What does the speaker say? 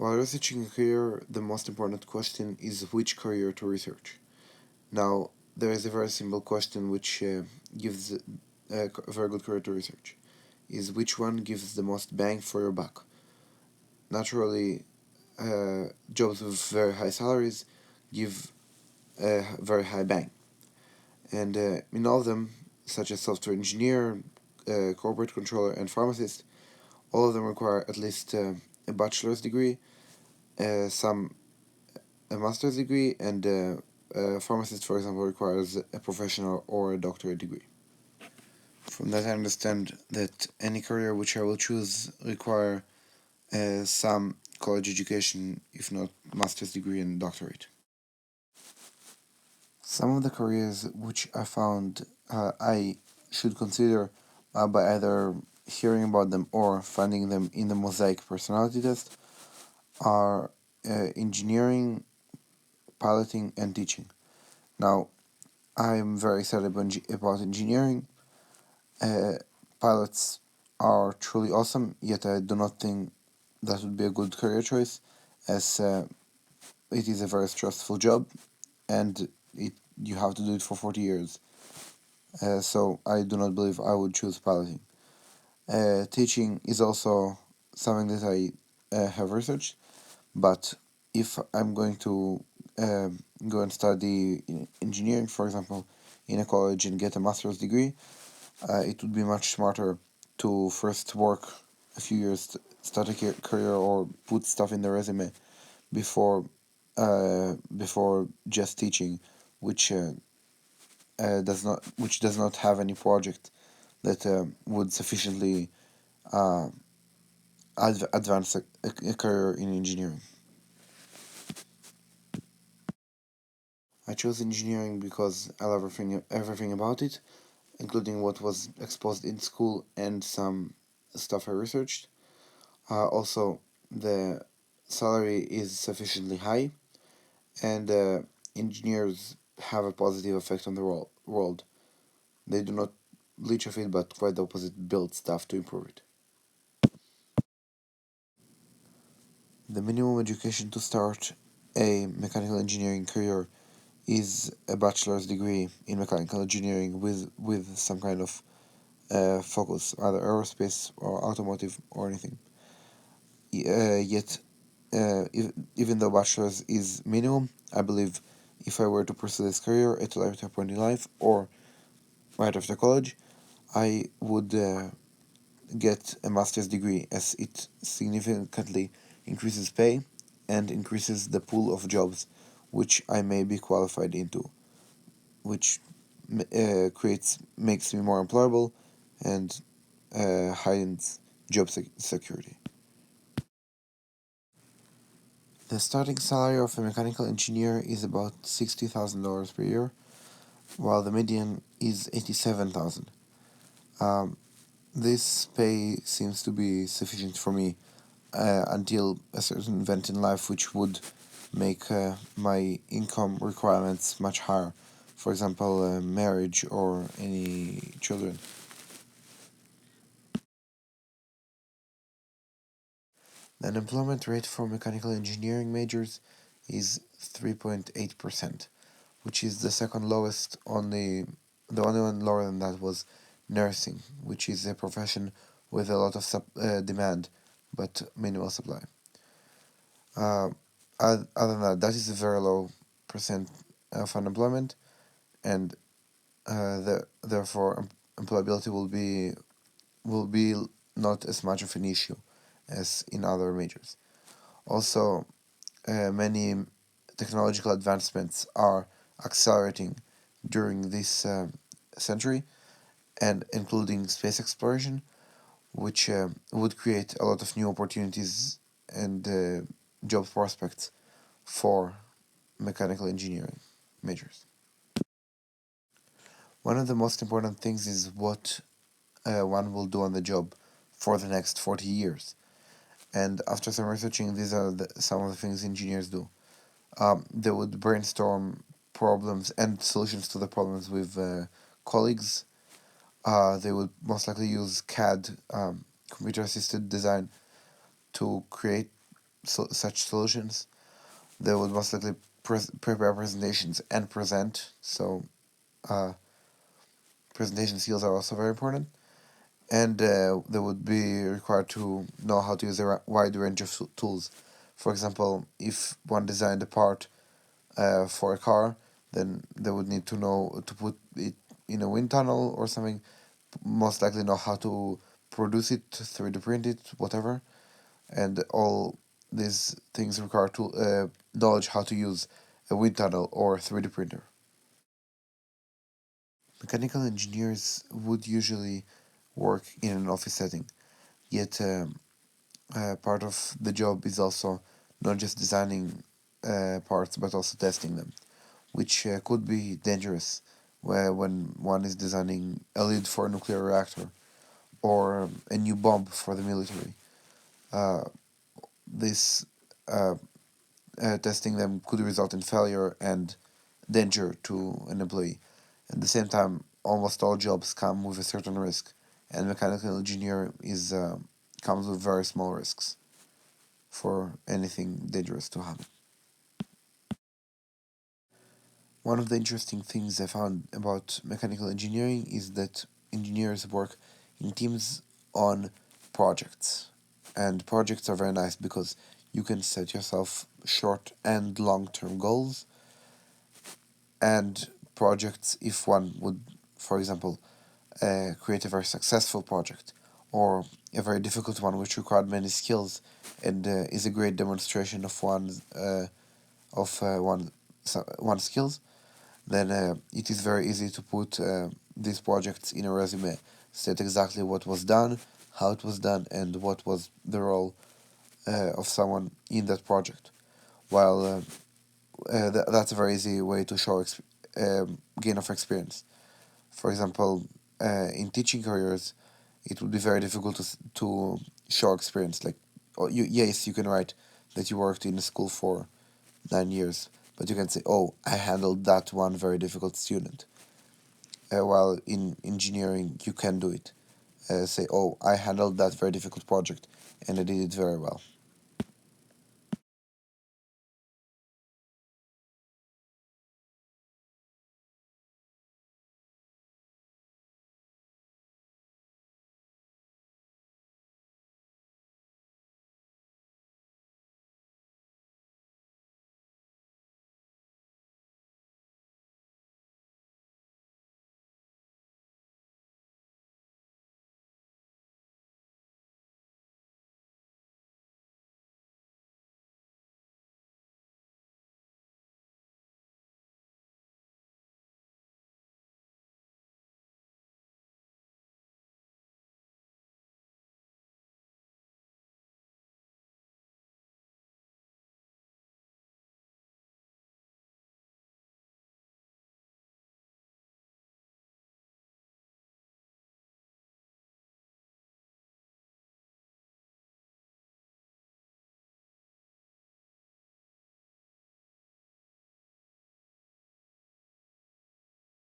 While researching a career, the most important question is which career to research. Now, there is a very simple question which gives a very good career to research. Is which one gives the most bang for your buck? Naturally, jobs with very high salaries give a very high bang. And in all of them, such as software engineer, corporate controller, and pharmacist, all of them require at least a bachelor's degree, some a master's degree, and a pharmacist, for example, requires a professional or a doctorate degree. From that, I understand that any career which I will choose require some college education, if not master's degree and doctorate. Some of the careers which I found I should consider by either hearing about them or finding them in the Mosaic personality test are engineering, piloting, and teaching. Now, I'm very excited about engineering. Uh, Pilots are truly awesome, yet I do not think that would be a good career choice, as it is a very stressful job and you have to do it for 40 years. So I do not believe I would choose piloting. Teaching is also something that I have researched, but if I'm going to go and study engineering, for example, in a college and get a master's degree, it would be much smarter to first work a few years, start a career, or put stuff in the resume before before just teaching, which does not have any project that would sufficiently uh, advance a career in engineering. I chose engineering because I love everything about it, including what was exposed in school and some stuff I researched. Also, the salary is sufficiently high, and engineers have a positive effect on the world. They do not leech off it, but quite the opposite, build stuff to improve it. The minimum education to start a mechanical engineering career is a bachelor's degree in mechanical engineering with some kind of focus, either aerospace or automotive or anything. Yet, even though bachelor's is minimum, I believe if I were to pursue this career at a later point in life or right after college, I would get a master's degree, as it significantly increases pay and increases the pool of jobs which I may be qualified into, which creates makes me more employable and heightens job security. The starting salary of a mechanical engineer is about $60,000 per year, while the median is 87,000. Um, this pay seems to be sufficient for me until a certain event in life which would make my income requirements much higher. For example, marriage or any children. The unemployment rate for mechanical engineering majors is 3.8%, which is the second lowest. The only one lower than that was nursing, which is a profession with a lot of demand but minimal supply. Uh, Other than that, that is a very low percent of unemployment, and therefore employability will be not as much of an issue as in other majors. Also, many technological advancements are accelerating during this century, and including space exploration, which would create a lot of new opportunities and job prospects for mechanical engineering majors. One of the most important things is what one will do on the job for the next 40 years. And after some researching, these are some of the things engineers do. They would brainstorm problems and solutions to the problems with colleagues. They would most likely use CAD, computer assisted design, to create such solutions. They would most likely prepare presentations and present. So uh, presentation skills are also very important, and they would be required to know how to use a wide range of tools. For example, if one designed a part for a car, then they would need to know to put it in a wind tunnel or something. Most likely know how to produce it, 3D print it, whatever, and all these things require to knowledge how to use a wind tunnel or 3D printer. Mechanical engineers would usually work in an office setting, yet part of the job is also not just designing parts but also testing them, which could be dangerous when one is designing a lid for a nuclear reactor or a new bomb for the military. Uh, this uh, testing them could result in failure and danger to an employee. At the same time, almost all jobs come with a certain risk, and mechanical engineer is comes with very small risks for anything dangerous to happen. One of the interesting things I found about mechanical engineering is that engineers work in teams on projects. And projects are very nice because you can set yourself short and long term goals. And projects, if one would, for example, create a very successful project or a very difficult one which required many skills and is a great demonstration of one's skills, then it is very easy to put these projects in a resume, state exactly what was done, how it was done, and what was the role of someone in that project. While that's a very easy way to show gain of experience. For example, in teaching careers, it would be very difficult to show experience. Like, yes, you can write that you worked in a school for 9 years, but you can say, "Oh, I handled that one very difficult student." While in engineering, you can do it. Say, "Oh, I handled that very difficult project, and I did it very well."